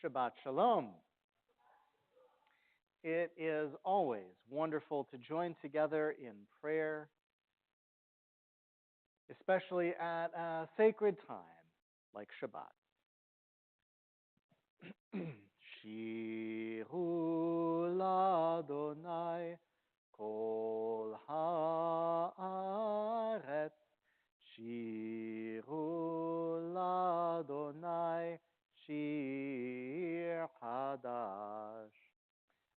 Shabbat Shalom. It is always wonderful to join together in prayer, especially at a sacred time like Shabbat. Shiru l'Adonai kol haaretz, Shiru l'Adonai shir chadash.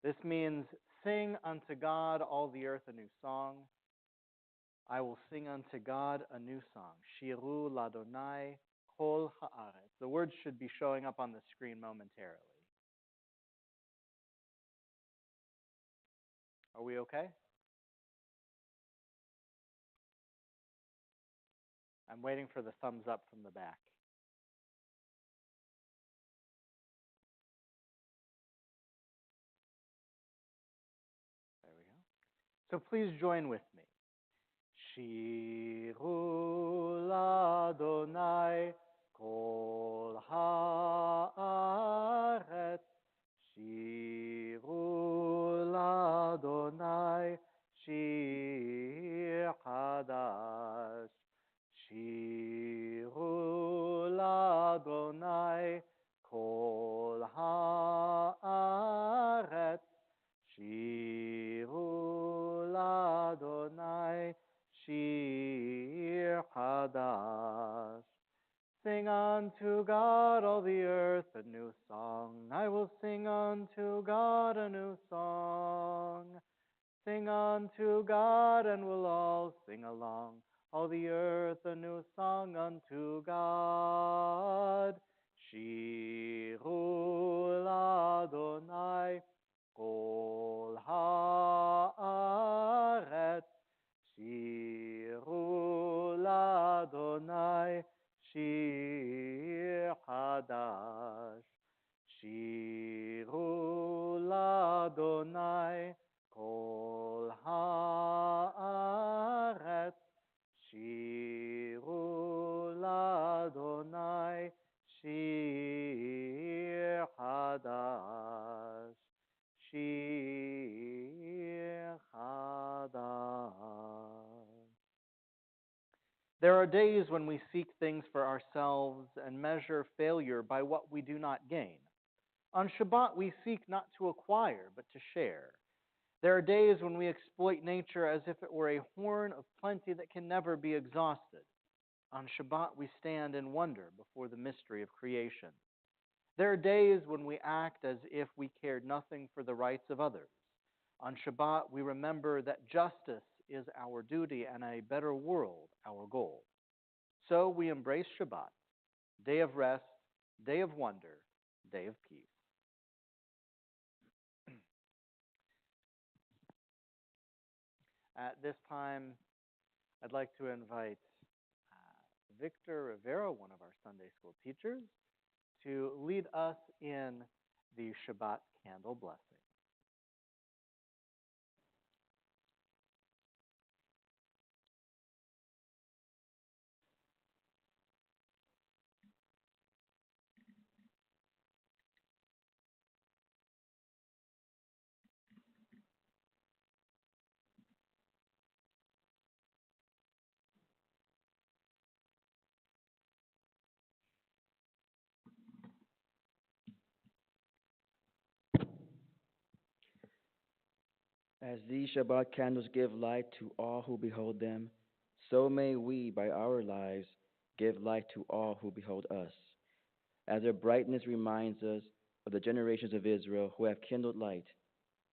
This means, sing unto God, all the earth, a new song. I will sing unto God a new song. Shiru l'Adonai kol haaretz. The words should be showing up on the screen momentarily. Are we okay? I'm waiting for the thumbs up from the back. There we go. So please join with me. Shiru l'Adonai kol haaretz, Shiru l'Adonai shir chadash, Shiru l'Adonai kol haaretz, Shiru l'Adonai shir chadash. Sing unto God, all the earth, a new song. I will sing unto God a new song. Sing unto God, and we'll all sing along. All the earth, a new song unto God. Shiru l'Adonai kol haaretz, Shiru l'Adonai shir chadash, Shiru l'Adonai kol haaretz, Shiru l'Adonai shir chadash, shir chadash. There are days when we seek things for ourselves and measure failure by what we do not gain. On Shabbat, we seek not to acquire, but to share. There are days when we exploit nature as if it were a horn of plenty that can never be exhausted. On Shabbat, we stand in wonder before the mystery of creation. There are days when we act as if we cared nothing for the rights of others. On Shabbat, we remember that justice is our duty and a better world our goal. So we embrace Shabbat, day of rest, day of wonder, day of peace. At this time, I'd like to invite Victor Rivera, one of our Sunday school teachers, to lead us in the Shabbat candle blessing. As these Shabbat candles give light to all who behold them, so may we, by our lives, give light to all who behold us. As their brightness reminds us of the generations of Israel who have kindled light,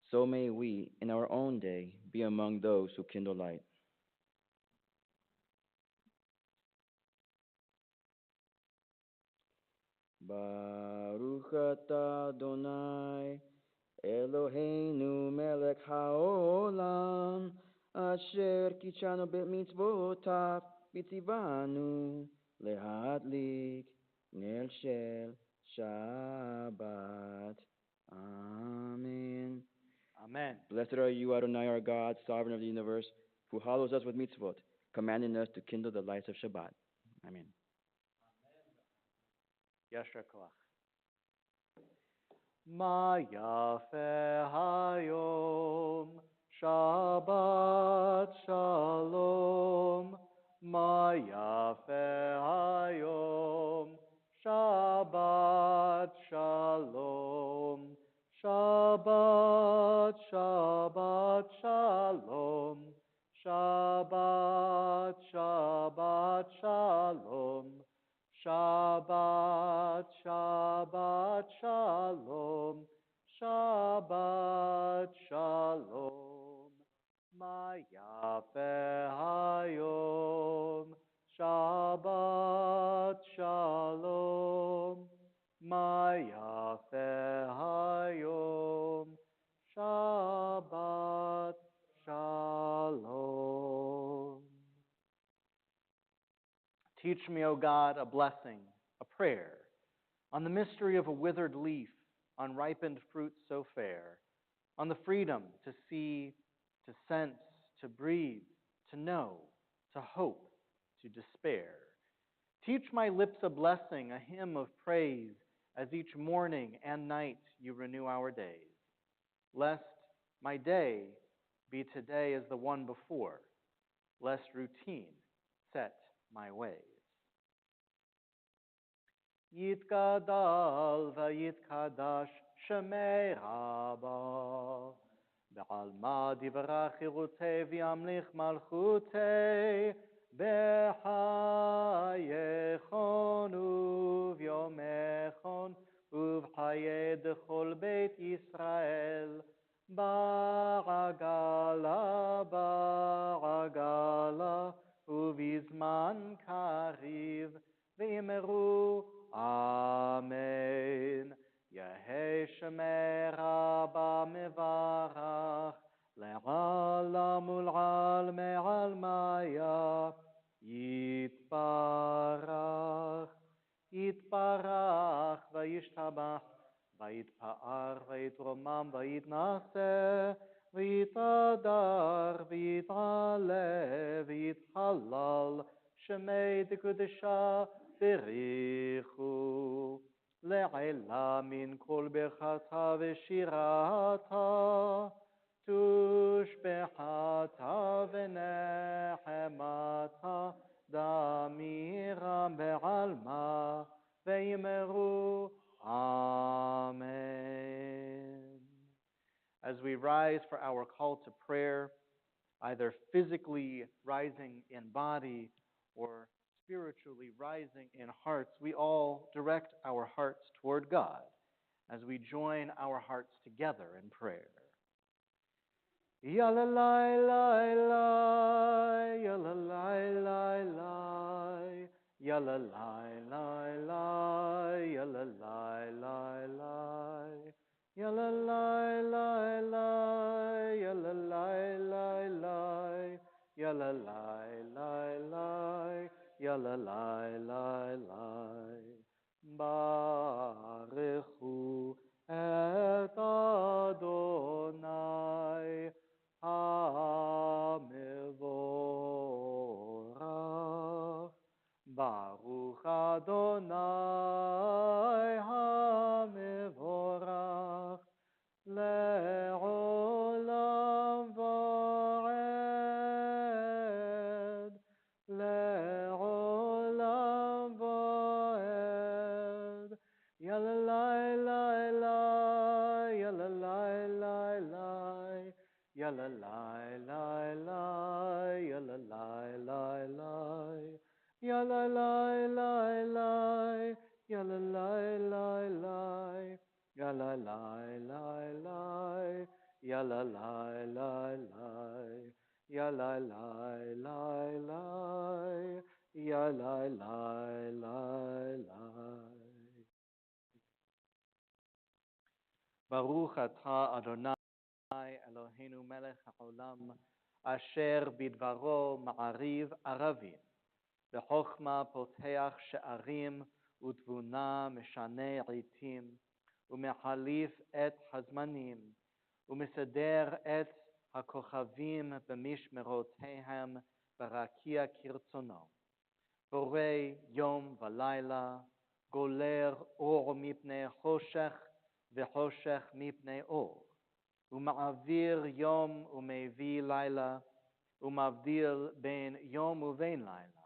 so may we, in our own day, be among those who kindle light. Baruch atah Adonai, Eloheinu melech haolam, asher kichanu b'mitzvotav, b'tzivanu, lehadlik ner shel Shabbat. Amen. Amen. Blessed are you, Adonai, our God, sovereign of the universe, who hallows us with mitzvot, commanding us to kindle the lights of Shabbat. Amen. Yasher koach. מה יפה היום, שבת שלום. מה יפה היום, שבת שלום. שבת, שבת שלום. Shabbat, Shabbat, Shalom. Shabbat, Shabbat, Shalom. Shabbat, Shalom. Ma yafe hayom. Shabbat, Shalom. Ma yafe hayom. Shabbat, Shalom. Teach me, O God, a blessing, a prayer, on the mystery of a withered leaf, on ripened fruit so fair, on the freedom to see, to sense, to breathe, to know, to hope, to despair. Teach my lips a blessing, a hymn of praise, as each morning and night you renew our days. Lest my day be today as the one before, lest routine set my ways. Yitgadal v'yitkadash shemei Rabba, be'alma divrach chirutei v'yamlich malchutei, b'chayechon u'v'yomechon u'v'chayei dechol beit Yisrael, Ba'agala, Ba'agala, Uvizman Kariv, V'yimeru, Amen. Yehei Shemei Rabba Mevarach, Le'alam ul'al me'al maya, Yitparach, Yitparach, V'yishtabach, ויתפאר ויתרומם ויתנשא ויתהדר ויתעלה ויתהלל שמי דקדושה בריחו לעילה מן כל ברכתה ושירתה תושבחתה ונחמתה דמירה בעלמה ויאמרו Amen. As we rise for our call to prayer, either physically rising in body or spiritually rising in hearts, we all direct our hearts toward God as we join our hearts together in prayer. Yalalai, lai, lai, yalalai, lai, lai. Yalalai, lai, lai, yalalai, lai, lai. Yalalai, lai, lai, yalalai, lai, lai. Yalalai, lai, lai, yalalai, lai, lai. Baruchu et Adonai HaMevorach. Baruch Adonai HaMevorach le'olam va'ed, le'olam va'ed. Yalalai, lai, lai, yalalai, lai, lai. Yalalai, lai, lai, yalalai, lai, lai. Yalalai, lai, lai, yalalai, lai, lai. Yalalai, lai, lai, yalalai, lai, lai. Yalalai, lai, lai, yalalai, lai, lai. Baruch atah Adonai Eloheinu melech haolam, asher bidvaro ma'ariv aravim. בחוכמה פותח שערים ותבונה משנה עיתים ומחליף את הזמנים ומסדר את הכוכבים במשמרותיהם ברקיע כרצונו. בורא יום ולילה, גולר אור מפני חושך v'choshech mipnei or, uma'avir yom umevi laila, umavdil ben yom uvein laila,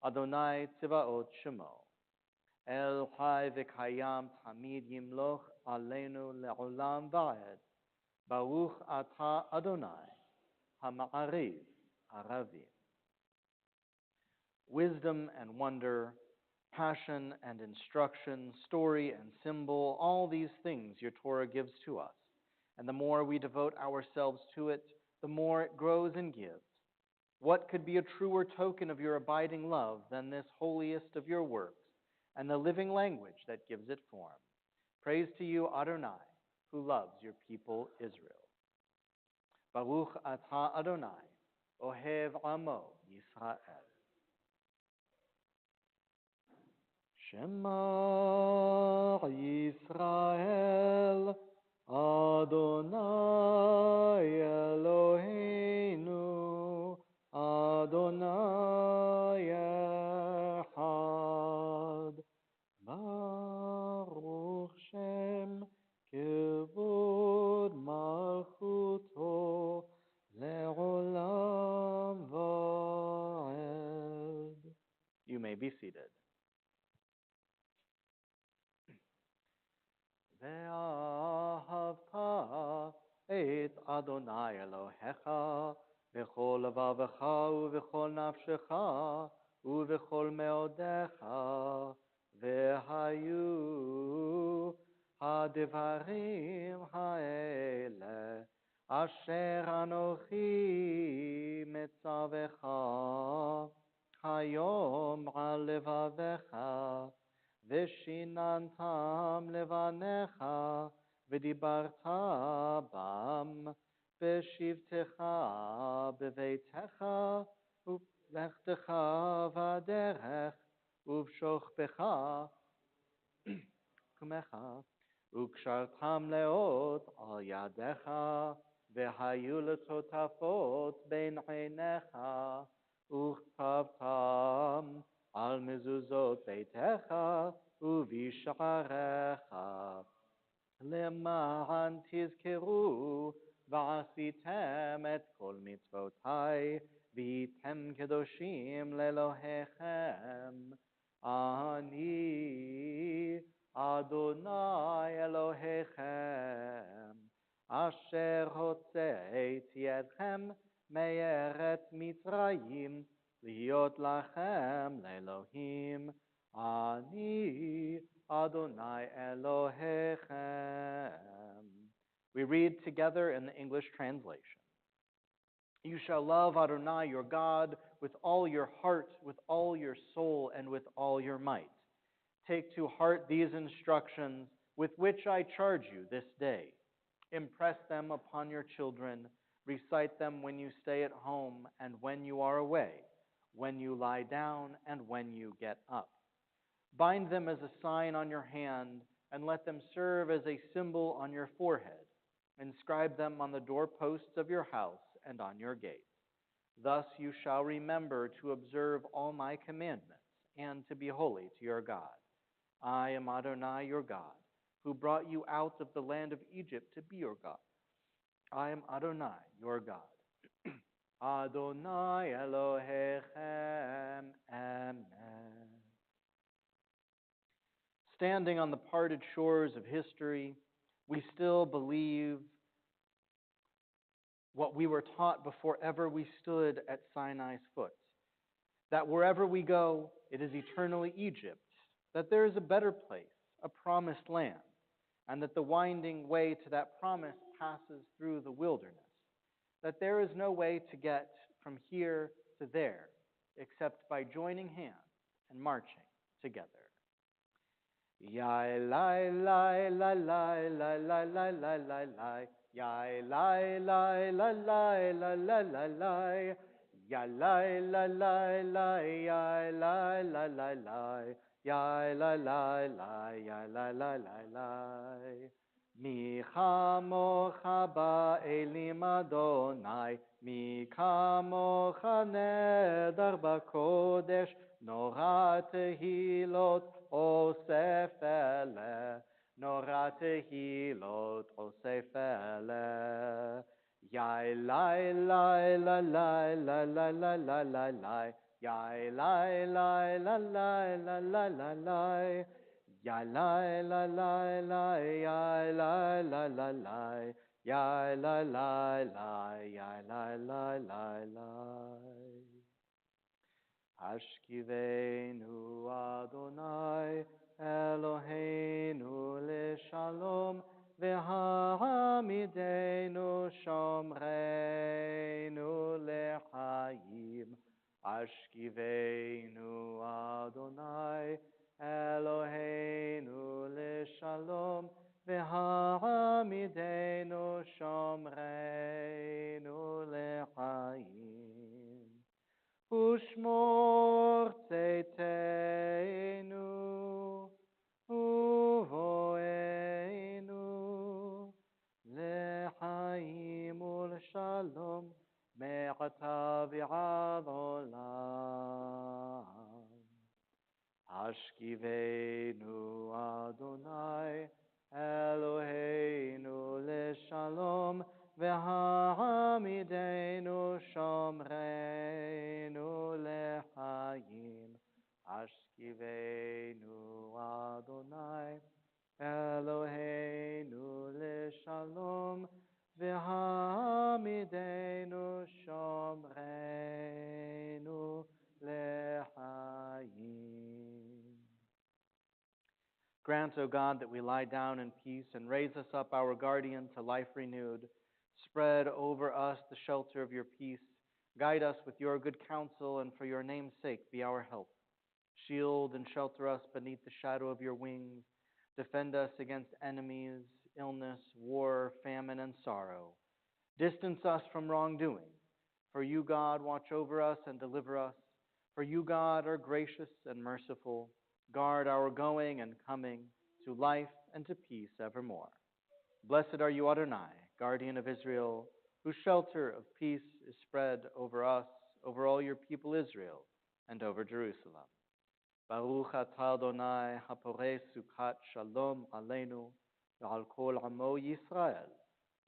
Adonai tzivaot shemo, El chai v'kayam tamid yimloch aleinu le'olam va'ed, Baruch atah Adonai, hama'ariv aravim. Wisdom and wonder, passion and instruction, story and symbol, all these things your Torah gives to us. And the more we devote ourselves to it, the more it grows and gives. What could be a truer token of your abiding love than this holiest of your works and the living language that gives it form? Praise to you, Adonai, who loves your people Israel. Baruch atah Adonai, ohev amo Yisrael. Shema Yisrael, Adonai Eloheinu, Adonai Echad. Baruch Shem Kevod Malchuto Le'olam Va'ed. You may be seated. ואהבת את אדוני אלוהיך בכל לבבך ובכל נפשך ובכל מאודיך, והיו הדברים האלה אשר אנוכי מצווך היום על לבבך, ושיננתם לבניך, ודיברת בם בשבתך בביתך, ובלכתך בדרך, ובשוכבך קומך, וקשרתם לאות על ידיך, והיו לטוטפות בין עיניך, וכתבתם על מזוזות ביתך ובשעריך, למען תזכרו ועשיתם את כל מצוותי, והייתם קדושים לאלוהיכם. אני אדוני אלוהיכם, אשר הוצאתי אתכם מארץ מצרים, להיות לכם לאלוהים, אני Adonai Elohechem. We read together in the English translation. You shall love Adonai your God with all your heart, with all your soul, and with all your might. Take to heart these instructions with which I charge you this day. Impress them upon your children. Recite them when you stay at home and when you are away, when you lie down and when you get up. Bind them as a sign on your hand, and let them serve as a symbol on your forehead. Inscribe them on the doorposts of your house and on your gates. Thus you shall remember to observe all my commandments and to be holy to your God. I am Adonai your God, who brought you out of the land of Egypt to be your God. I am Adonai your God. Adonai Elohechem. Amen. Standing on the parted shores of history, we still believe what we were taught before ever we stood at Sinai's foot, that wherever we go, it is eternally Egypt, that there is a better place, a promised land, and that the winding way to that promise passes through the wilderness, that there is no way to get from here to there except by joining hands and marching together. Yai lai lai lai lai lai lai lai lai lai lai. Yai lai lai lai lai lai lai lai lai. Yai lai lai lai lai yai lai lai lai lai. Yai lai lai lai yai lai lai lai lai. Mi chamocha ba'elim Adonai, mi kamocha nedar b'kodesh, nora tehilot Osef ele, נורא תהילות עושה פלא. יאי לי לי לי לי לי לי לי לי לי לי. יאי לי לי לי לי לי לי לי לי. יאי לי לי לי לי יאי לי לי לי לי. יאי לי לי לי יאי לי לי לי לי. Ashkivenu Adonai Eloheinu leshalom v'ha'amidenu shomreinu lechayim. Ashkivenu Adonai Eloheinu leshalom v'ha'amidenu shomreinu lechayim. Ushmor tzeiteinu, uvoenu, lechaim ulshalom, me'ata v'ad olam. Ashkivenu Adonai, Eloheinu leshalom, v'ha'amidenu shomreinu lechayim. Ashkivenu Adonai, Eloheinu leshalom, v'ha'amidenu shomreinu lechayim. Grant, O God, that we lie down in peace and raise us up, our guardian, to life renewed. Spread over us the shelter of your peace. Guide us with your good counsel, and for your name's sake be our help. Shield and shelter us beneath the shadow of your wings. Defend us against enemies, illness, war, famine, and sorrow. Distance us from wrongdoing. For you, God, watch over us and deliver us. For you, God, are gracious and merciful. Guard our going and coming to life and to peace evermore. Blessed are you, Adonai, guardian of Israel, whose shelter of peace is spread over us, over all your people Israel, and over Jerusalem. Baruch atah Adonai, haporei sukkot shalom aleinu, v'al kol amo Yisrael,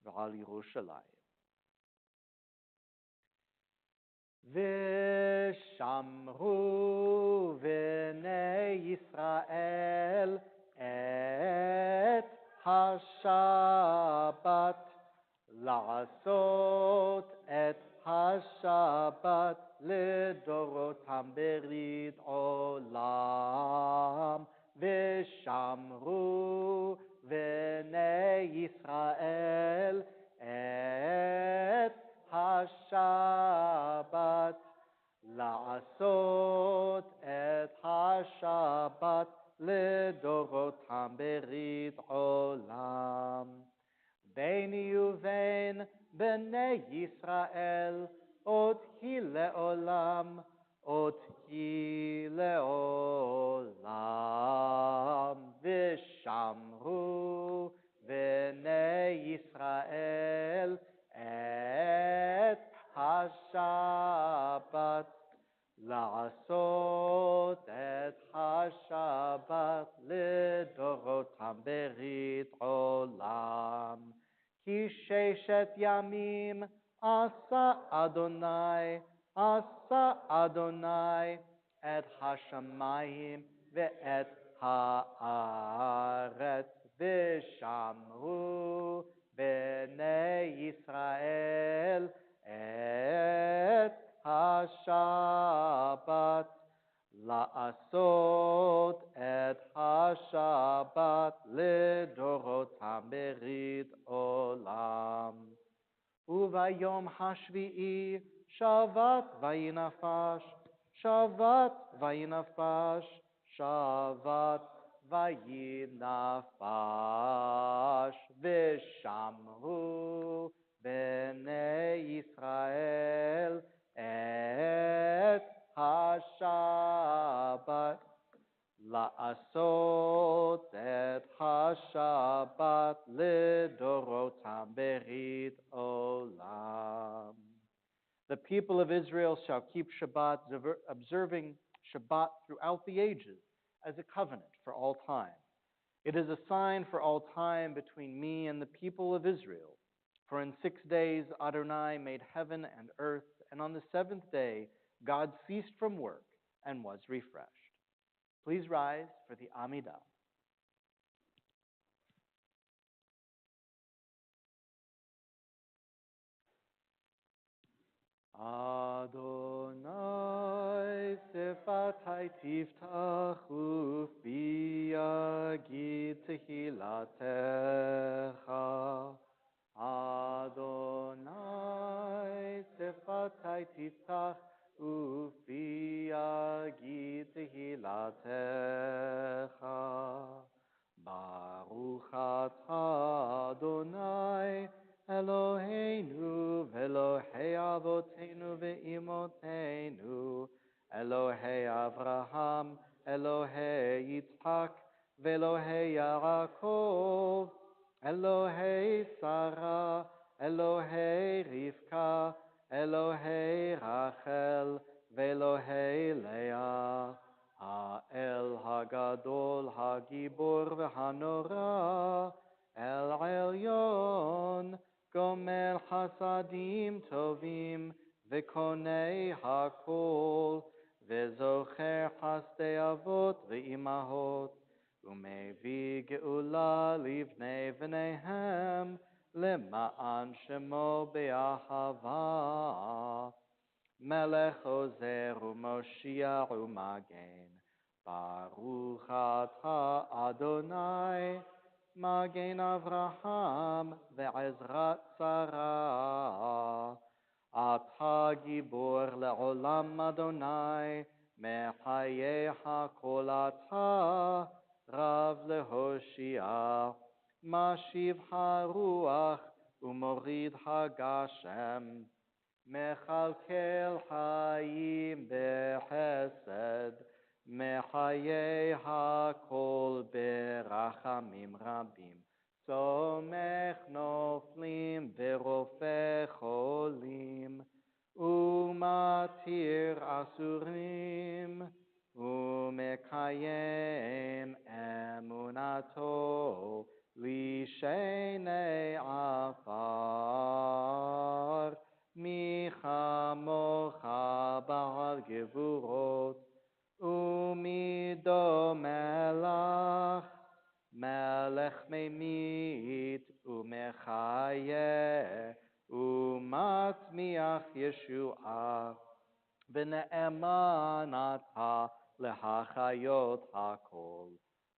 v'al Yerushalayim. V'shamru v'nei Yisrael et ha-Shabbat, la'asot et ha-Shabbat לדורותם ברית עולם. ושמרו בני ישראל את השבת, לעשות את השבת לדורותם ברית עולם. ביני ובין בני ישראל עוד היא לעולם, עוד היא לעולם. ושמרו בני ישראל את השבת, לעשות את השבת לדורותם ברית עולם. כי ששת ימים עשה אדוני את השמיים ואת הארץ, ושמרו בני ישראל את השבת, לעשות את השבת לדורותם ברית עולם. וביום השביעי שבת וינפש, שבת וינפש, שבת וינפש. ושמרו בני ישראל את השבת, לעשות את השבת לדורותם ברית עולם. The people of Israel shall keep Shabbat, observing Shabbat throughout the ages as a covenant for all time. It is a sign for all time between me and the people of Israel. For in 6 days Adonai made heaven and earth, and on the seventh day God ceased from work and was refreshed. Please rise for the Amidah. Adonai sefatai tiftach ufi yagid tehilatecha. Adonai sefatai tiftach ufi yagid tehilatecha. Baruch atah Adonai Eloheinu ve'Elohei Avotenu ve'imotenu, Elohei Avraham, Elohei Yitzhak, ve'Elohei Yaakov, Elohei Sarah, Elohei Rivka, Elohei Rachel, ve'Elohei Leah, Ha'el Hagadol Hagibor ve'Hanora, El Elyon, Gomel Hasadim Tovim, Vekonei Hakol, Vezocher Hasdei Avot Ve'imahot, Umevi Geula Livnei V'neihem, Lema'an Shemo Be'ahava, Melech Ozer U'Moshiach U'Magen, Baruch atah Adonai, Magen Avraham ve'ezrat Sarah. Atah gibor le'olam Adonai, mechayeha kol atah, Rav lehoshia. Mashiv haruach u'morid hagashem, mechalkel hayim behesed, Mechaye hakol berachamim rabim, somech noflim verofe cholim, umatir asurim, umekayem emunato lishenei afar, michamocha ba'al gevurot, Umido melach, melech memit, umechaye, umatzmiach Yeshua, v'ne'emanata lehachayot hakol.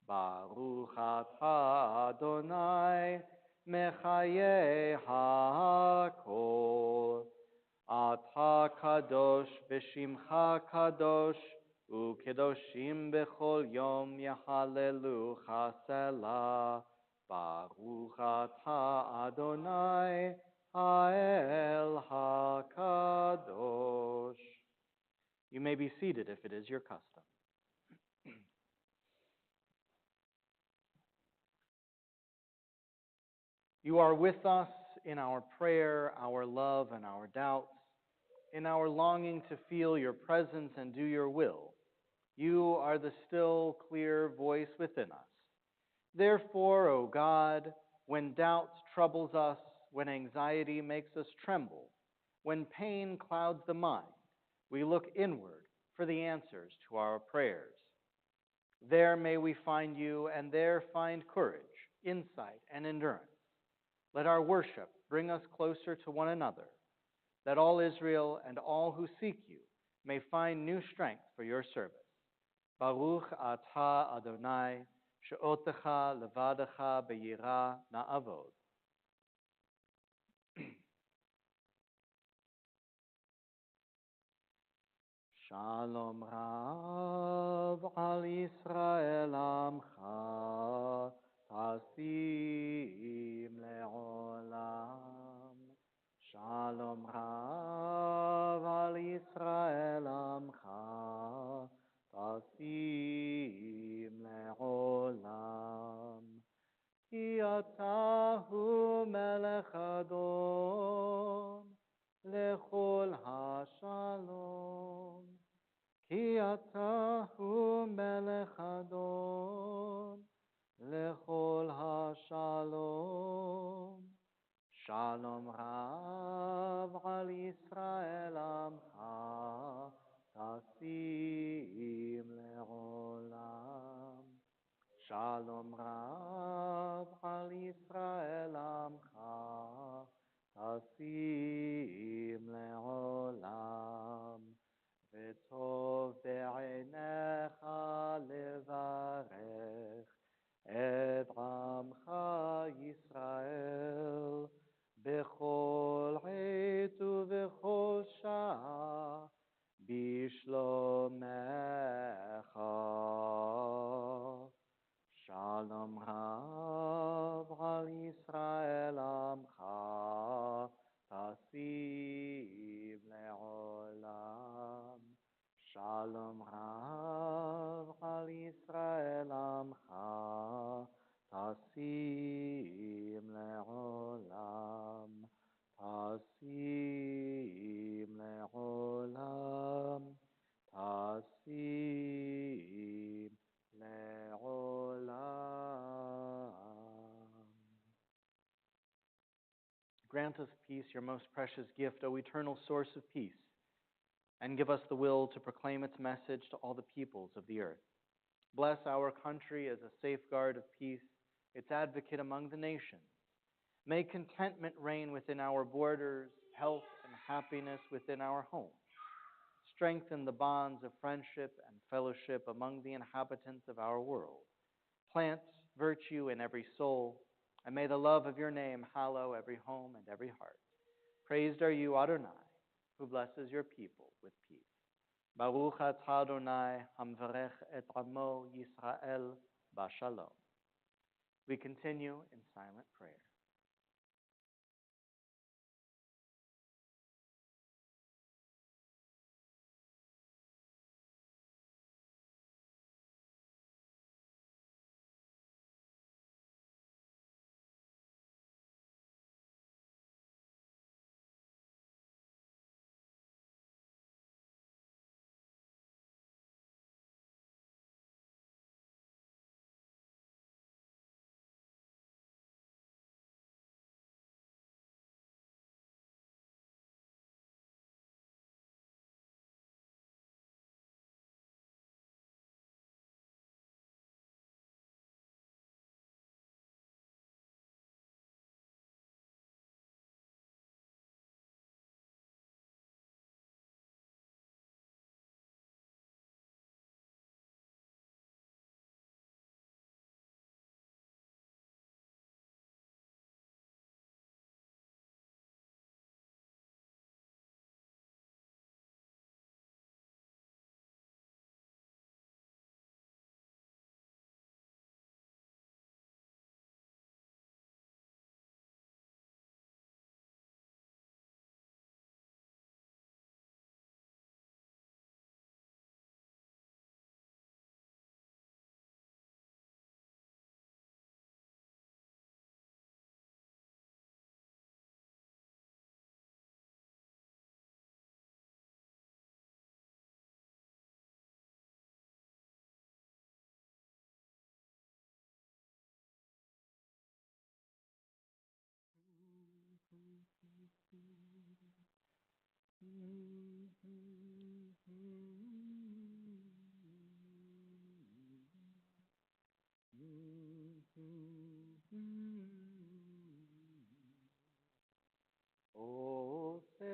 Baruch atah Adonai, mechaye hakol. Atah kadosh v'shimcha kadosh, Ukedoshim bechol yom yahalelucha selah. Baruch atah Adonai Ha'el HaKadosh. You may be seated if it is your custom. You are with us in our prayer, our love, and our doubts, in our longing to feel your presence and do your will. You are the still, clear voice within us. Therefore, O God, when doubt troubles us, when anxiety makes us tremble, when pain clouds the mind, we look inward for the answers to our prayers. There may we find you, and there find courage, insight, and endurance. Let our worship bring us closer to one another, that all Israel and all who seek you may find new strength for your service. Baruch atah Adonai, she'otecha levadecha beyira na'avod. Shalom Rav al Yisrael amcha, tasim le'olam. Shalom Rav al Yisrael amcha, tasim le'olam. Ki atah hu melech adon, lechol hashalom. Ki atah hu melech adon, lechol Shalom Rav al Yisrael Amcha Tasim Le'olam. Shalom Rav al Yisrael Amcha Tasim Le'olam. V'tov be'einecha levarech et Amcha Yisrael bechol עת ובכל שעה בשלומך. Shalom Rav al Yisrael Amcha Tasim Le'olam. Shalom Rav al Yisrael Amcha Tasim Le'olam. Tasim Le'olam. Tasim Le'olam. Grant us peace, your most precious gift, O eternal source of peace, and give us the will to proclaim its message to all the peoples of the earth. Bless our country as a safeguard of peace, its advocate among the nations. May contentment reign within our borders, health and happiness within our homes. Strengthen the bonds of friendship and fellowship among the inhabitants of our world. Plant virtue in every soul, and may the love of your name hallow every home and every heart. Praised are you, Adonai, who blesses your people with peace. Baruch atah Adonai, hamvarech et amo Yisrael b'shalom. We continue in silent prayer. Ose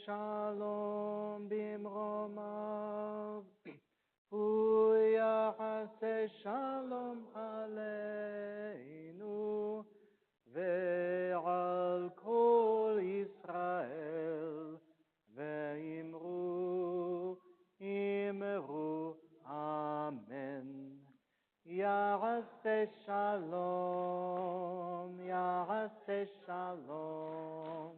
shalom bimromav, uyahase shalom aleinu, ve'al kol Yisrael, ve'imru, imru, amen. Yahase shalom, Yahase shalom,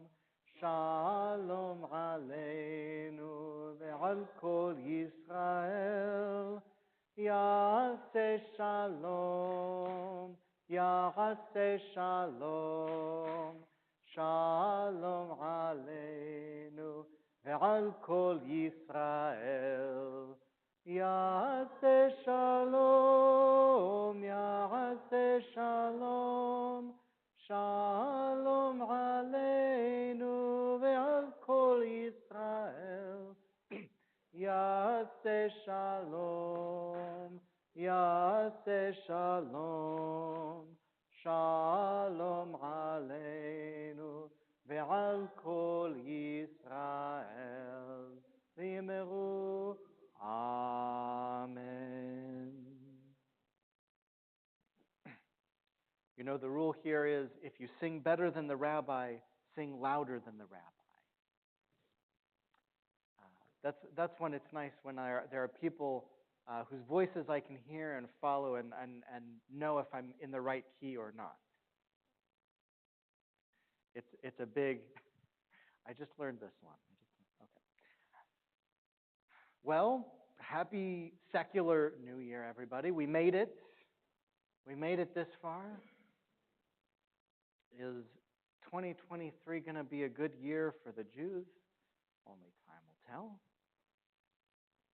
shalom aleinu ve'al kol Yisrael. Yahase shalom, Yahase shalom, shalom aleinu ve'al kol Yisrael. Yahase shalom, Yahase shalom, shalom Shalom, Yaseh Shalom, Shalom Aleinu, Ve'al Kol Yisrael, V'yimeru, Amen. You know, the rule here is if you sing better than the rabbi, sing louder than the rabbi. That's when it's nice when there are people whose voices I can hear and follow and know if I'm in the right key or not. It's a big. I just learned this one. Okay. Well, happy secular New Year, everybody. We made it. We made it this far. Is 2023 going to be a good year for the Jews? Only time will tell.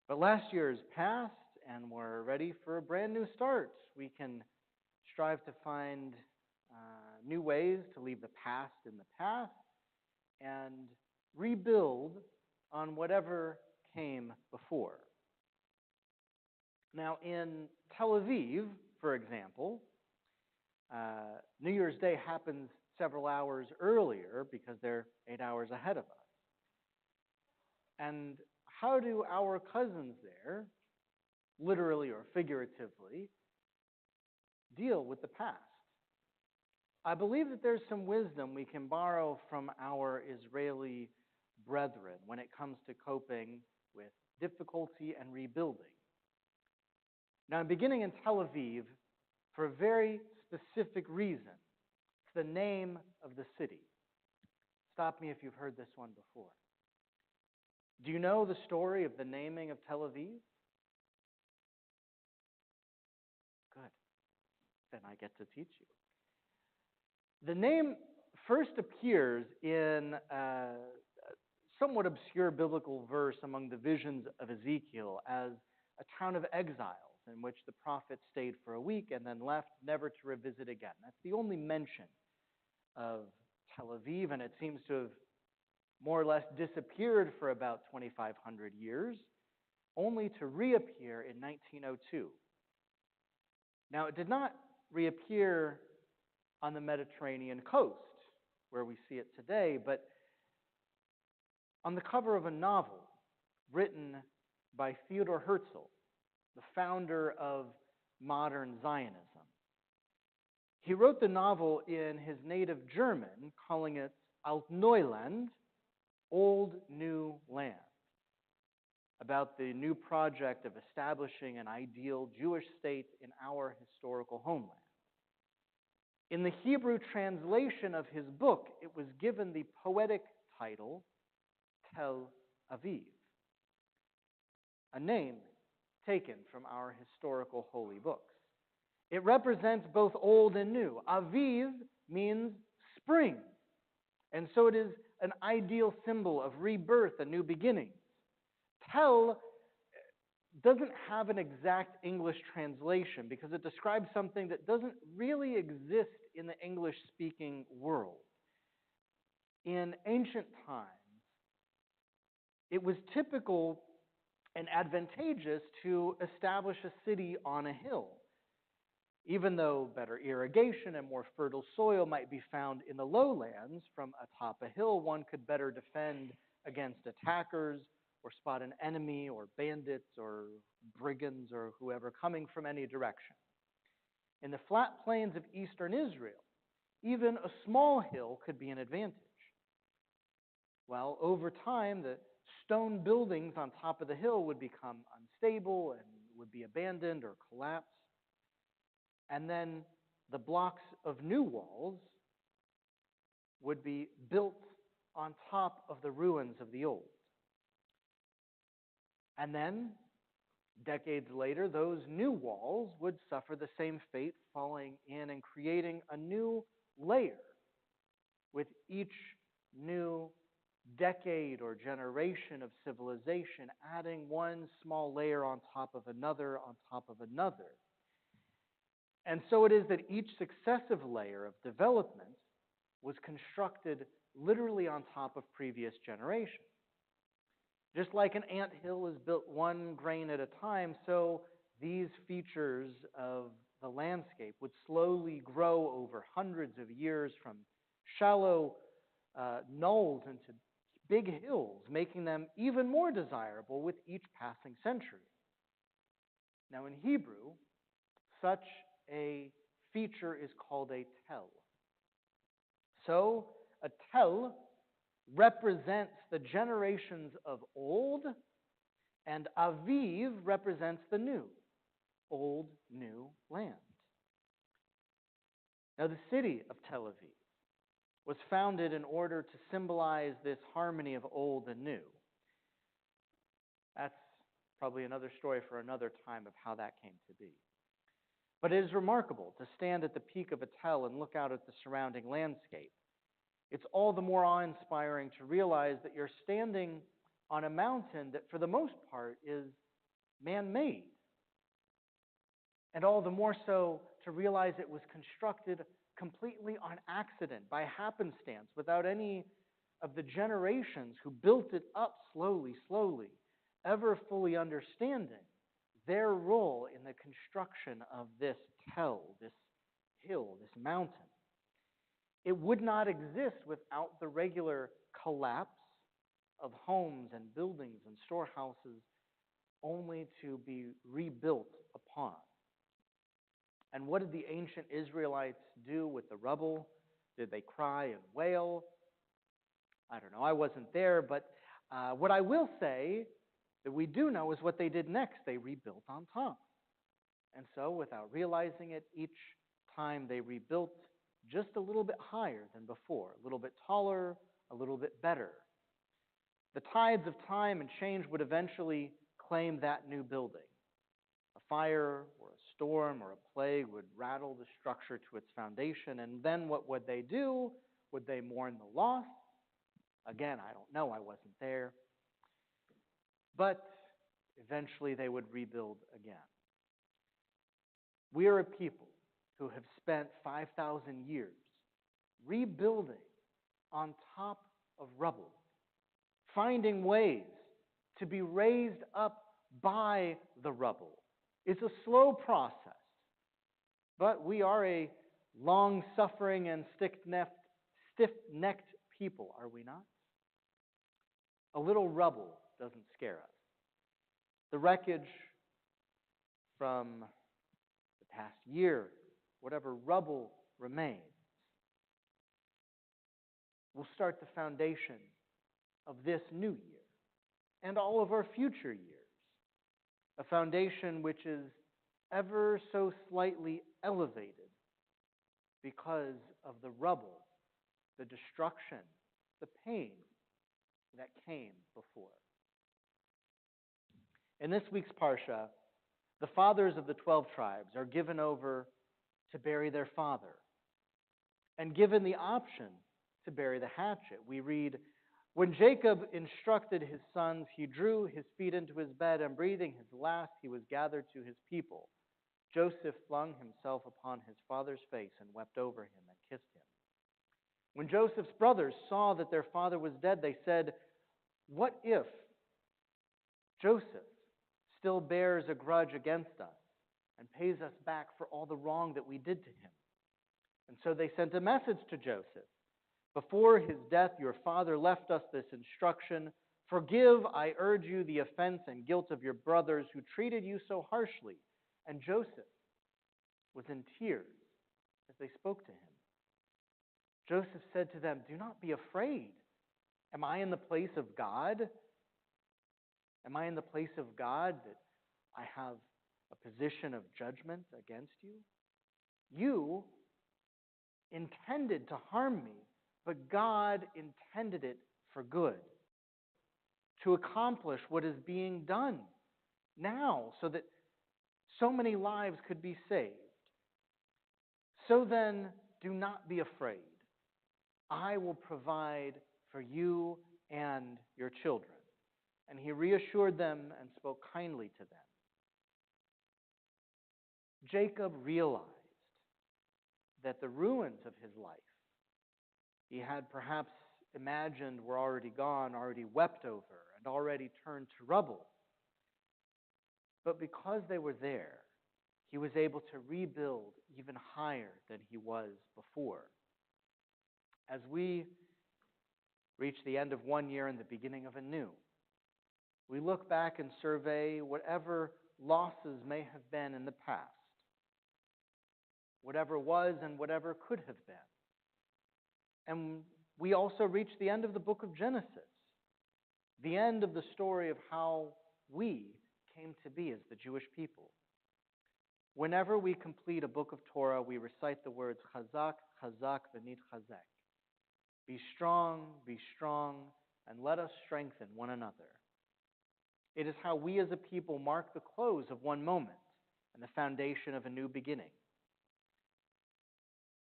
But last year is past, and we're ready for a brand new start. We can strive to find new ways to leave the past in the past and rebuild on whatever came before. Now, in Tel Aviv, for example, New Year's Day happens several hours earlier because they're 8 hours ahead of us. And how do our cousins there, literally or figuratively, deal with the past? I believe that there's some wisdom we can borrow from our Israeli brethren when it comes to coping with difficulty and rebuilding. Now, I'm beginning in Tel Aviv for a very specific reason. It's the name of the city. Stop me if you've heard this one before. Do you know the story of the naming of Tel Aviv? Good. Then I get to teach you. The name first appears in a somewhat obscure biblical verse among the visions of Ezekiel as a town of exiles in which the prophet stayed for a week and then left, never to revisit again. That's the only mention of Tel Aviv, and it seems to have more or less disappeared for about 2,500 years, only to reappear in 1902. Now, it did not reappear on the Mediterranean coast, where we see it today, but on the cover of a novel written by Theodor Herzl, the founder of modern Zionism. He wrote the novel in his native German, calling it Altneuland, Old New Land, about the new project of establishing an ideal Jewish state in our historical homeland. In the Hebrew translation of his book, it was given the poetic title Tel Aviv, a name taken from our historical holy books. It represents both old and new. Aviv means spring, and so it is an ideal symbol of rebirth and new beginnings. Tel doesn't have an exact English translation because it describes something that doesn't really exist in the English-speaking world. In ancient times, it was typical and advantageous to establish a city on a hill. Even though better irrigation and more fertile soil might be found in the lowlands, from atop a hill one could better defend against attackers or spot an enemy or bandits or brigands or whoever coming from any direction. In the flat plains of eastern Israel, even a small hill could be an advantage. Well, over time, the stone buildings on top of the hill would become unstable and would be abandoned or collapse. And then the blocks of new walls would be built on top of the ruins of the old. And then, decades later, those new walls would suffer the same fate, falling in and creating a new layer with each new decade or generation of civilization, adding one small layer on top of another, on top of another. And so it is that each successive layer of development was constructed literally on top of previous generations. Just like an anthill is built one grain at a time, so these features of the landscape would slowly grow over hundreds of years from shallow knolls into big hills, making them even more desirable with each passing century. Now, in Hebrew, such a feature is called a tel. So, a tel represents the generations of old, and Aviv represents the new, old, new land. Now, the city of Tel Aviv was founded in order to symbolize this harmony of old and new. That's probably another story for another time of how that came to be. But it is remarkable to stand at the peak of a tel and look out at the surrounding landscape. It's all the more awe-inspiring to realize that you're standing on a mountain that, for the most part, is man-made. And all the more so to realize it was constructed completely on accident, by happenstance, without any of the generations who built it up slowly, ever fully understanding their role in the construction of this tel, this hill, this mountain. It would not exist without the regular collapse of homes and buildings and storehouses, only to be rebuilt upon. And what did the ancient Israelites do with the rubble? Did they cry and wail? I don't know. I wasn't there, but what I will say that we do know is what they did next. They rebuilt on top. And so, without realizing it, each time they rebuilt just a little bit higher than before, a little bit taller, a little bit better. The tides of time and change would eventually claim that new building. A fire or a storm or a plague would rattle the structure to its foundation, and then what would they do? Would they mourn the loss? Again, I don't know. I wasn't there. But eventually they would rebuild again. We are a people who have spent 5,000 years rebuilding on top of rubble, finding ways to be raised up by the rubble. It's a slow process, but we are a long-suffering and stiff-necked people, are we not? A little rubble doesn't scare us. The wreckage from the past year, whatever rubble remains, will start the foundation of this new year and all of our future years. A foundation which is ever so slightly elevated because of the rubble, the destruction, the pain that came before. In this week's Parsha, the fathers of the 12 tribes are given over to bury their father and given the option to bury the hatchet. We read, "When Jacob instructed his sons, he drew his feet into his bed, and breathing his last, he was gathered to his people. Joseph flung himself upon his father's face and wept over him and kissed him. When Joseph's brothers saw that their father was dead, they said, 'What if Joseph still bears a grudge against us and pays us back for all the wrong that we did to him?' And so they sent a message to Joseph. 'Before his death, your father left us this instruction. Forgive, I urge you, the offense and guilt of your brothers who treated you so harshly.' And Joseph was in tears as they spoke to him. Joseph said to them, 'Do not be afraid. Am I in the place of God? Am I in the place of God that I have a position of judgment against you? You intended to harm me, but God intended it for good, to accomplish what is being done now, so that so many lives could be saved. So then, do not be afraid. I will provide for you and your children.' And he reassured them and spoke kindly to them." Jacob realized that the ruins of his life he had perhaps imagined were already gone, already wept over, and already turned to rubble. But because they were there, he was able to rebuild even higher than he was before. As we reach the end of one year and the beginning of a new, we look back and survey whatever losses may have been in the past, whatever was and whatever could have been. And we also reach the end of the book of Genesis, the end of the story of how we came to be as the Jewish people. Whenever we complete a book of Torah, we recite the words Chazak, Chazak, V'nit Chazek. Be strong, and let us strengthen one another. It is how we as a people mark the close of one moment and the foundation of a new beginning.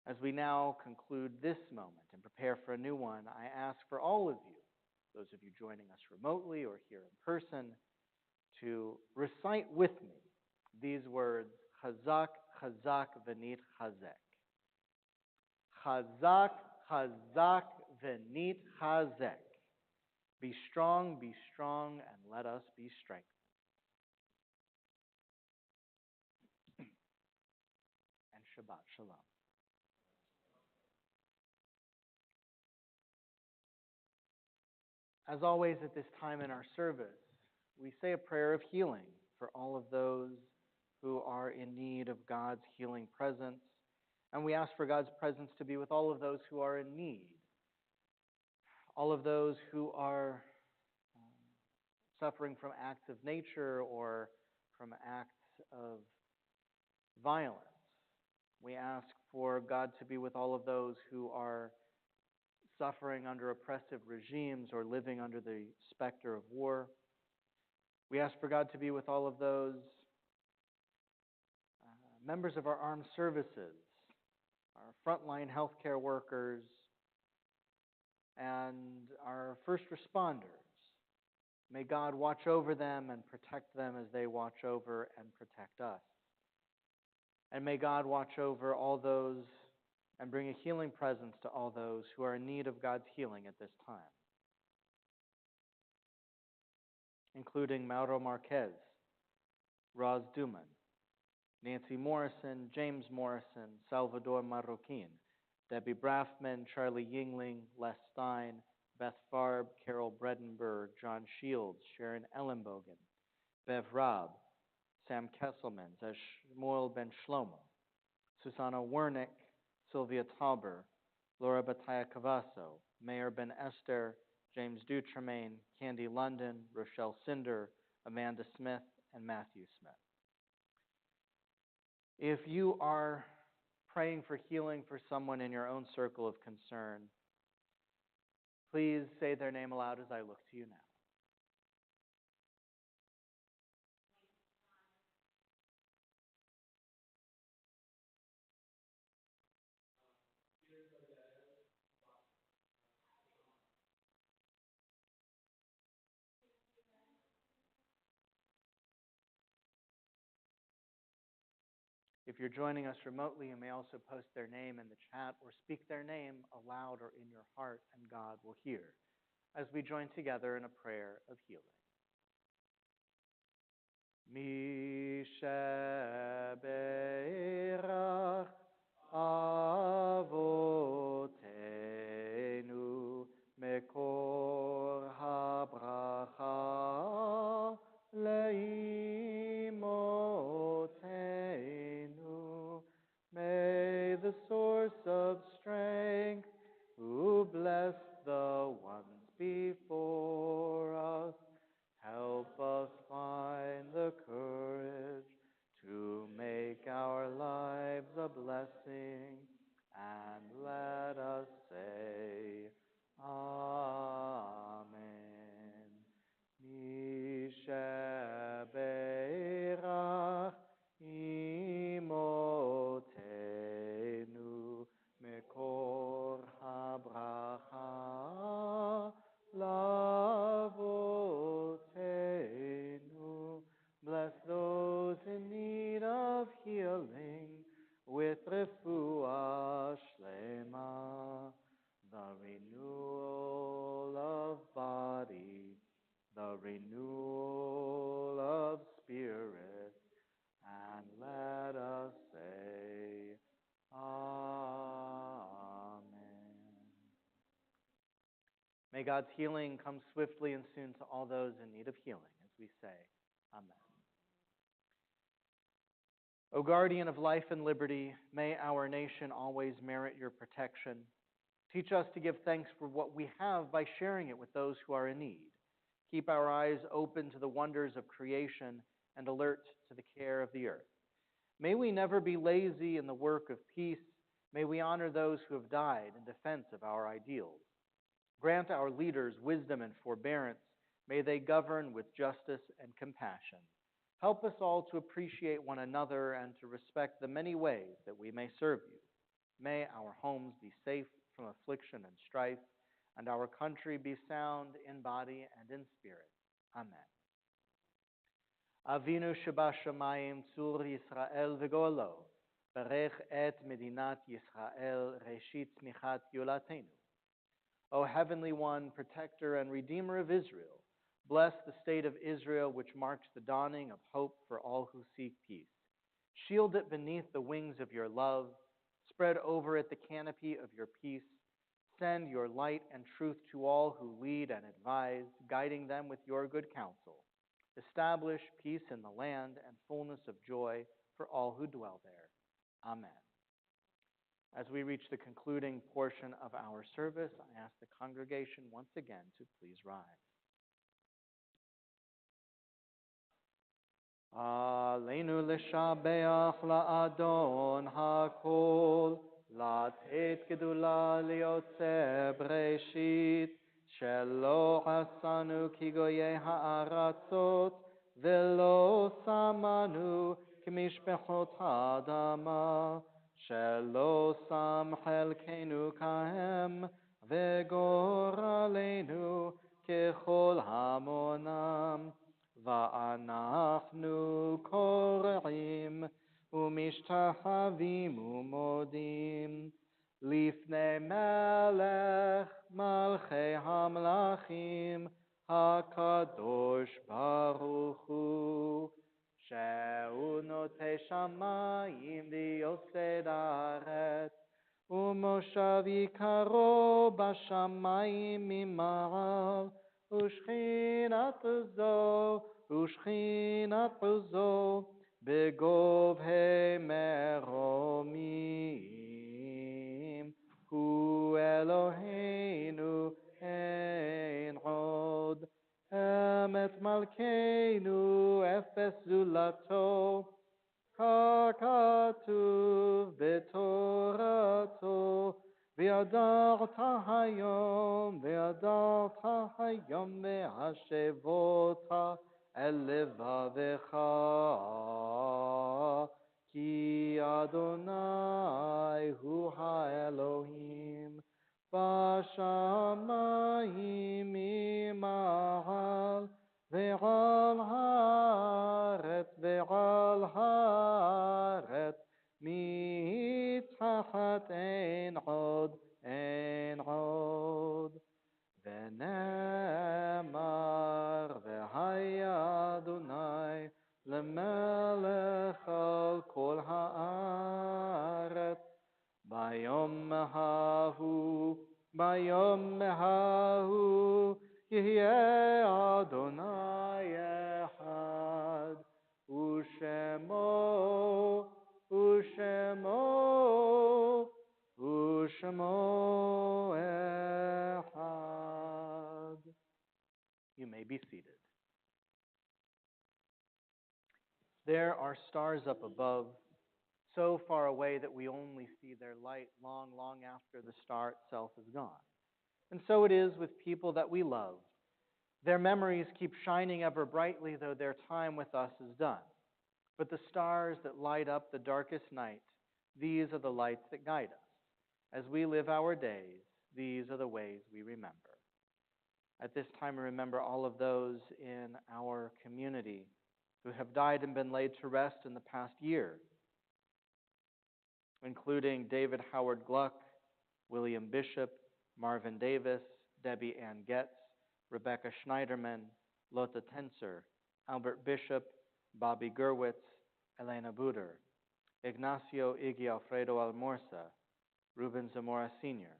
As we now conclude this moment and prepare for a new one, I ask for all of you, those of you joining us remotely or here in person, to recite with me these words, Chazak, Chazak, V'nit Chazek. Chazak, Chazak, V'nit Chazek. Be strong, and let us be strengthened. And Shabbat Shalom. As always at this time in our service, we say a prayer of healing for all of those who are in need of God's healing presence. And we ask for God's presence to be with all of those who are in need, all of those who are suffering from acts of nature or from acts of violence. We ask for God to be with all of those who are suffering under oppressive regimes or living under the specter of war. We ask for God to be with all of those members of our armed services, our frontline healthcare workers, and our first responders. May God watch over them and protect them as they watch over and protect us. And may God watch over all those and bring a healing presence to all those who are in need of God's healing at this time, including Mauro Marquez, Roz Duman, Nancy Morrison, James Morrison, Salvador Marroquin, Debbie Braffman, Charlie Yingling, Les Stein, Beth Farb, Carol Bredenberg, John Shields, Sharon Ellenbogen, Bev Raab, Sam Kesselman, Shmuel Ben Shlomo, Susanna Wernick, Sylvia Tauber, Laura Bataya Cavasso, Mayor Ben Esther, James Dutremaine, Candy London, Rochelle Cinder, Amanda Smith, and Matthew Smith. If you are praying for healing for someone in your own circle of concern, please say their name aloud as I look to you now. If you're joining us remotely, you may also post their name in the chat or speak their name aloud or in your heart, and God will hear as we join together in a prayer of healing. Mi sheberach avotenu mekor habracha leimotenu. May the source of strength, who blessed the ones before us, help us find the courage to make our lives a blessing, and let us say, Amen. Mi sheberach imotenu mekor habracha lavotenu. Bless those in need of healing with refuah shlema, the renewal of body, the renewal of spirit, and let us say, Amen. May God's healing come swiftly and soon to all those in need of healing, as we say, Amen. O guardian of life and liberty, may our nation always merit your protection. Teach us to give thanks for what we have by sharing it with those who are in need. Keep our eyes open to the wonders of creation and alert to the care of the earth. May we never be lazy in the work of peace. May we honor those who have died in defense of our ideals. Grant our leaders wisdom and forbearance. May they govern with justice and compassion. Help us all to appreciate one another and to respect the many ways that we may serve you. May our homes be safe from affliction and strife, and our country be sound in body and in spirit. Amen. Avinu Shabbat Tzur Yisrael v'Goalo, Berech et Medinat Yisrael Reshit Tzmichat Yolatenu. O Heavenly One, Protector and Redeemer of Israel, bless the state of Israel, which marks the dawning of hope for all who seek peace. Shield it beneath the wings of your love. Spread over it the canopy of your peace. Send your light and truth to all who lead and advise, guiding them with your good counsel. Establish peace in the land and fullness of joy for all who dwell there. Amen. As we reach the concluding portion of our service, I ask the congregation once again to please rise. Aleinu l'shabeach la'adon ha'kol, לתת גדולה ליוצא בראשית, שלא עשנו כגויי הארצות, ולא שמנו כמשפחות האדמה, שלא שם חלקנו כהם, וגורלנו ככל המונם. ואנחנו קוראים ומשתחווים ומודים לפני מלך מלכי המלכים הקדוש ברוך הוא, שהוא נוטה שמיים ויוסד הארץ, ומושב יקרו בשמיים ממעל, ושכינת זו בגובהי מרומים, הוא אלוהינו אין עוד, אמת מלכנו אפס זולתו, ככתוב בתורתו, וידעת היום והשבות אל לבבך, כי אדוני הוא האלוהים, בשמיים ממעל, ועל הארץ מתחת אין עוד. ונאמר, והיה אדוני למלך על כל הארץ, ביום ההוא יהיה אדוני אחד, ושמו אחד. You may be seated. There are stars up above, so far away that we only see their light long, long after the star itself is gone. And so it is with people that we love. Their memories keep shining ever brightly, though their time with us is done. But the stars that light up the darkest night, these are the lights that guide us. As we live our days, these are the ways we remember. At this time, we remember all of those in our community who have died and been laid to rest in the past year, including David Howard Gluck, William Bishop, Marvin Davis, Debbie Ann Getz, Rebecca Schneiderman, Lotta Tenser, Albert Bishop, Bobby Gerwitz, Elena Buder, Ignacio Iggy Alfredo Almorza, Ruben Zamora Sr.,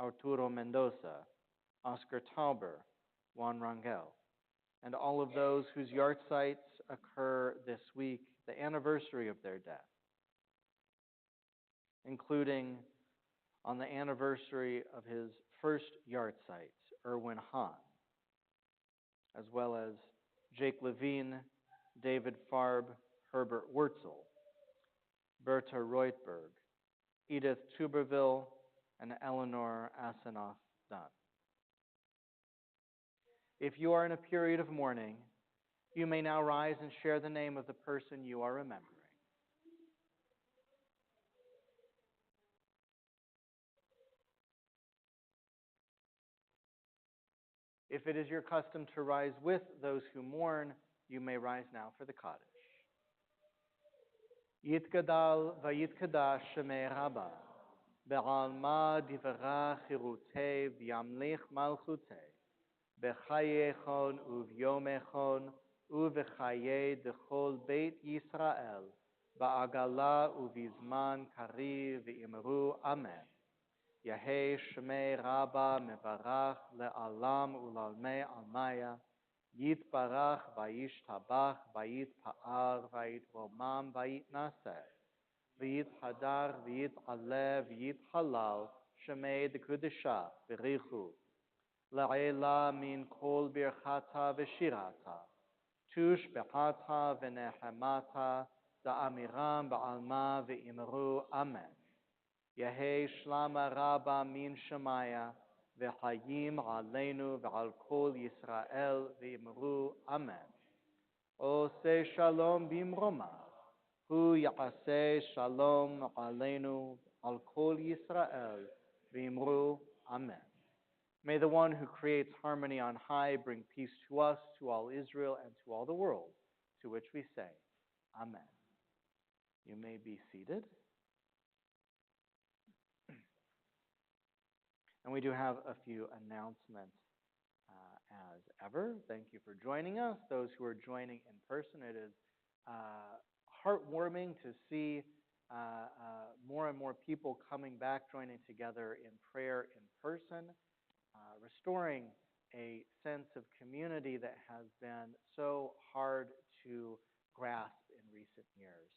Arturo Mendoza, Oscar Tauber, Juan Rangel, and all of those whose yard sites occur this week, the anniversary of their death, including on the anniversary of his first yard site, Erwin Hahn, as well as Jake Levine, David Farb, Herbert Wurzel, Berta Reutberg, Edith Tuberville, and Eleanor Asanoff Dunn. If you are in a period of mourning, you may now rise and share the name of the person you are remembering. If it is your custom to rise with those who mourn, you may rise now for the Kaddish. Yitgadal vayitgadash shemei Rabba, be'alma divra chirutei v'yamlich malchutei, b'chayechon uvyomechon uv'chaye dechol beit Yisrael, ba'agala uvizman kari v'imru Amen. Yahei Shmei Rabba Mevarach Le'alam Ulalmei Almaya Yitbarach Vayishtabach Vayitpa'ar Vayitromam Vayitnaseh Vayithadar Vayit'aleh Vayithalal Shmei Dekudisha V'richu La'ela Min Kol Birchata V'shirata Tush Be'ata V'nehemata Da'amiram Ba'alma V'imru Amen. Yahei Shlama Rabba Min Shemaya V'chayim Aleinu V'al Kol Yisrael V'imru Amen. Oseh Shalom Bimroma Hu Ya'aseh Shalom Aleinu Al Kol Yisrael V'imru Amen. May the one who creates harmony on high bring peace to us, to all Israel, and to all the world, to which we say, Amen. You may be seated. And we do have a few announcements as ever. Thank you for joining us. Those who are joining in person, it is heartwarming to see more and more people coming back, joining together in prayer in person, restoring a sense of community that has been so hard to grasp in recent years.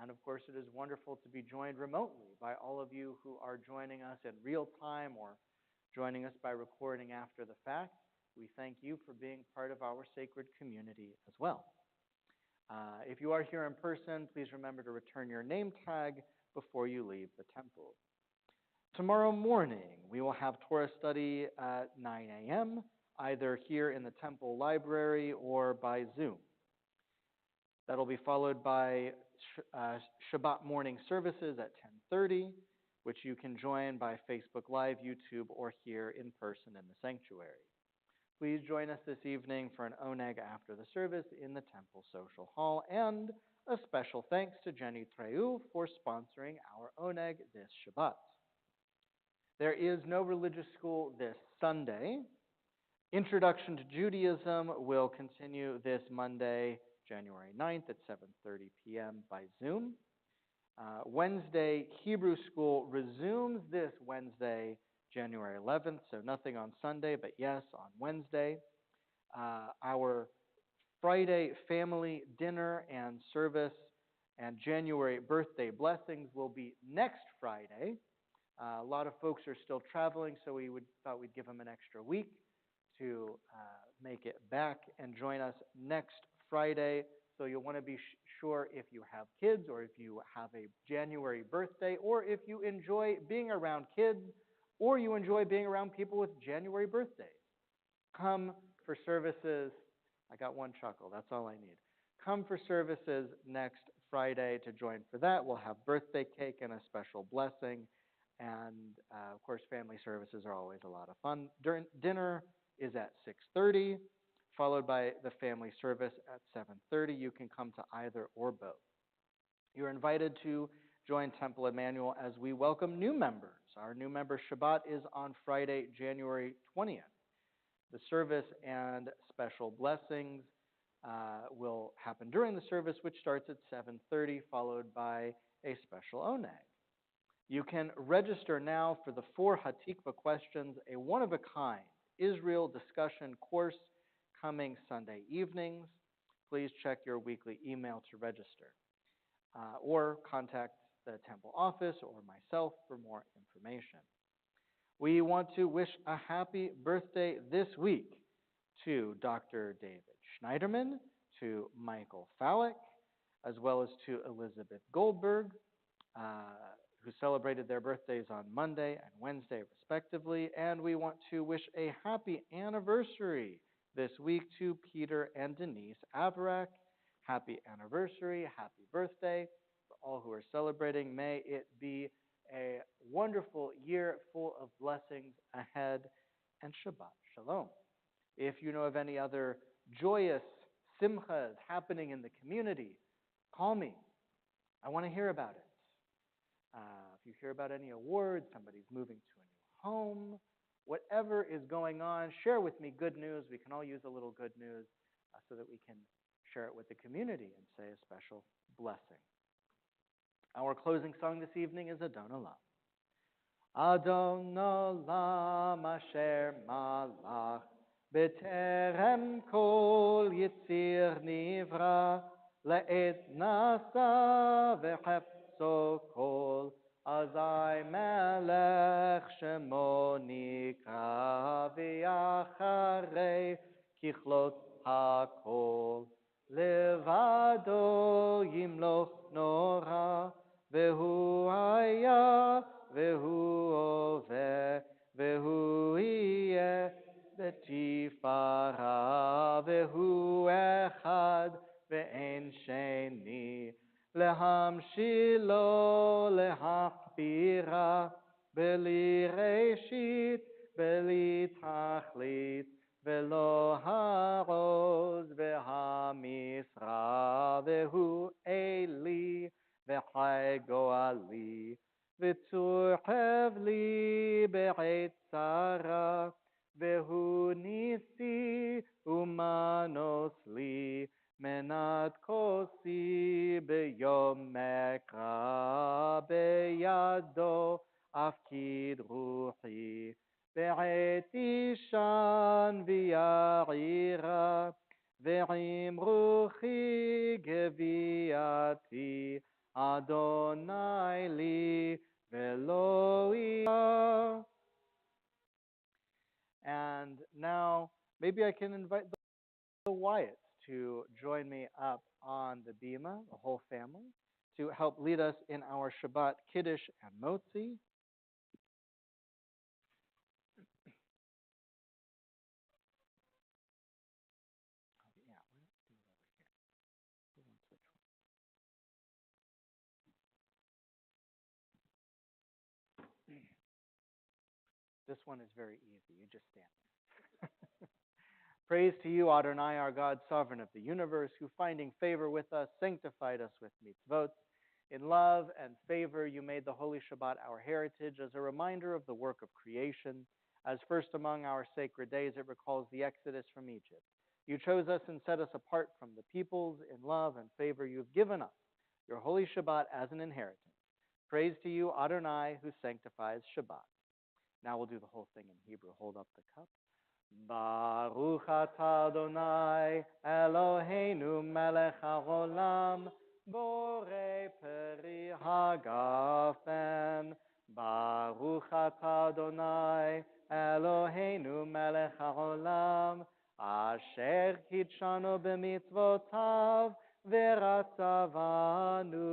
And of course, it is wonderful to be joined remotely by all of you who are joining us in real time or joining us by recording after the fact. We thank you for being part of our sacred community as well. If you are here in person, please remember to return your name tag before you leave the temple. Tomorrow morning, we will have Torah study at 9 a.m., either here in the temple library or by Zoom. That'll be followed by Shabbat morning services at 10:30, which you can join by Facebook Live, YouTube, or here in person in the sanctuary. Please join us this evening for an oneg after the service in the temple social hall, and a special thanks to Jenny Treu for sponsoring our oneg this Shabbat. There is no religious school this Sunday. Introduction to Judaism will continue this Monday, January 9th at 7:30 p.m. by Zoom. Wednesday, Hebrew school resumes this Wednesday, January 11th, so nothing on Sunday, but yes, on Wednesday. Our Friday family dinner and service and January birthday blessings will be next Friday. A lot of folks are still traveling, so we thought we'd give them an extra week to make it back and join us next Friday. So you'll want to be sure if you have kids or if you have a January birthday or if you enjoy being around kids or you enjoy being around people with January birthdays. Come for services. I got one chuckle. That's all I need. Come for services next Friday to join for that. We'll have birthday cake and a special blessing. And, of course, family services are always a lot of fun. Dinner is at 6:30, followed by the family service at 7:30. You can come to either or both. You're invited to join Temple Emanuel as we welcome new members. Our new member Shabbat is on Friday, January 20th. The service and special blessings will happen during the service, which starts at 7:30, followed by a special oneg. You can register now for the 4 Hatikva questions, a one-of-a-kind Israel discussion course coming Sunday evenings. Please check your weekly email to register or contact the temple office or myself for more information. We want to wish a happy birthday this week to Dr. David Schneiderman, to Michael Fallick, as well as to Elizabeth Goldberg, who celebrated their birthdays on Monday and Wednesday, respectively. And we want to wish a happy anniversary this week to Peter and Denise Avarak. Happy anniversary, happy birthday for all who are celebrating. May it be a wonderful year full of blessings ahead, and Shabbat Shalom. If you know of any other joyous simchas happening in the community, call me. I want to hear about it. If you hear about any awards, somebody's moving to a new home, whatever is going on, share with me good news. We can all use a little good news so that we can share it with the community and say a special blessing. Our closing song this evening is Adon Olam. Adon Olam asher malach b'terem kol yitzir nivra le'et nasa v'chepso kol azai melech shemo nikra v'yacharei kichlot hakol levado yimloch nora והוא היה, והוא הווה, והוא יהיה בתפארה, והוא אחד ואין שני, להמשילו, להכבירה, בלי ראשית, בלי תכלית, ולא העוז והמשרה, והוא אלי, וחי גואלי, וצורחב לי בעת צרה, והוא ניסי ומנוס לי, מנת כוסי ביום מקרא, בידו אפקיד רוחי, בעת אישן ויעירה, ועם רוחי גביעתי, Adonai li veloia. And now, maybe I can invite the Wyatts to join me up on the bima, the whole family, to help lead us in our Shabbat Kiddush and Motzi. This one is very easy. You just stand there. Praise to you, Adonai, our God, sovereign of the universe, who, finding favor with us, sanctified us with mitzvot. In love and favor, you made the Holy Shabbat our heritage as a reminder of the work of creation. As first among our sacred days, it recalls the Exodus from Egypt. You chose us and set us apart from the peoples. In love and favor, you have given us your Holy Shabbat as an inheritance. Praise to you, Adonai, who sanctifies Shabbat. Now we'll do the whole thing in Hebrew. Hold up the cup. Baruch atah Adonai Eloheinu melech haolam borei peri hagafen. Baruch atah Adonai Eloheinu melech haolam asher kitshanu b'mitzvotav v'ratzavanu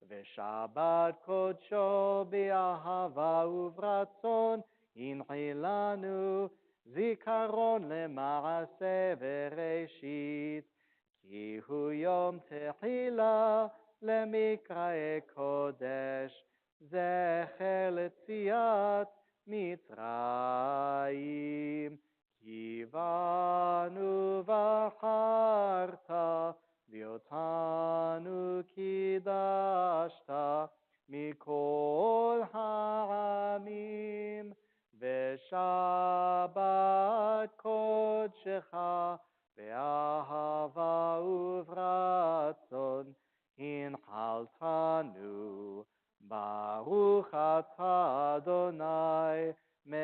v'shabbat kodsho b'ahava uvratzon inchilanu zikaron lema'aseh v'reshit ki hu yom tehila lemikrae kodesh zecher letziat mitzrayim ki banu v'charta v'otanu kidashta mikol ha'amim V'shabbat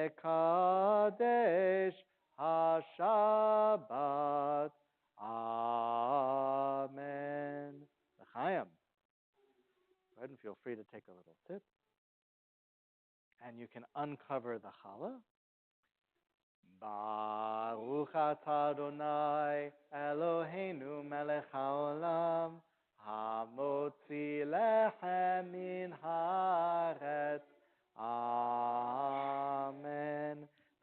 Mekadesh HaShabbat. Amen. L'chaim. Go ahead and feel free to take a little sip. And you can uncover the challah. Baruch atah Adonai Eloheinu melech haolam hamotzi lechem min haaretz. Amen.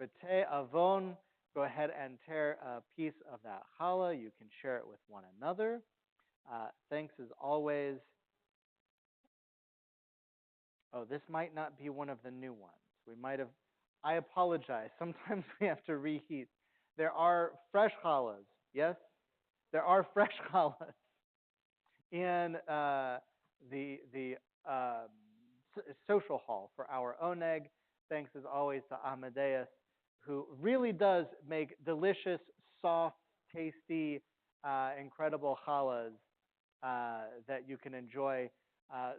B'tei avon, go ahead and tear a piece of that challah. You can share it with one another. Thanks as always. Oh, this might not be one of the new ones. We might have, I apologize. Sometimes we have to reheat. There are fresh challahs, yes? There are fresh challahs in the social hall for our oneg. Thanks as always to Amadeus, who really does make delicious, soft, tasty, incredible challahs that you can enjoy.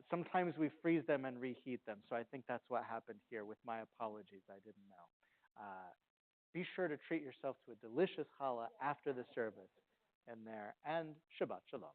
Sometimes we freeze them and reheat them, so I think that's what happened here. With my apologies, I didn't know. Be sure to treat yourself to a delicious challah after the service in there, and Shabbat Shalom.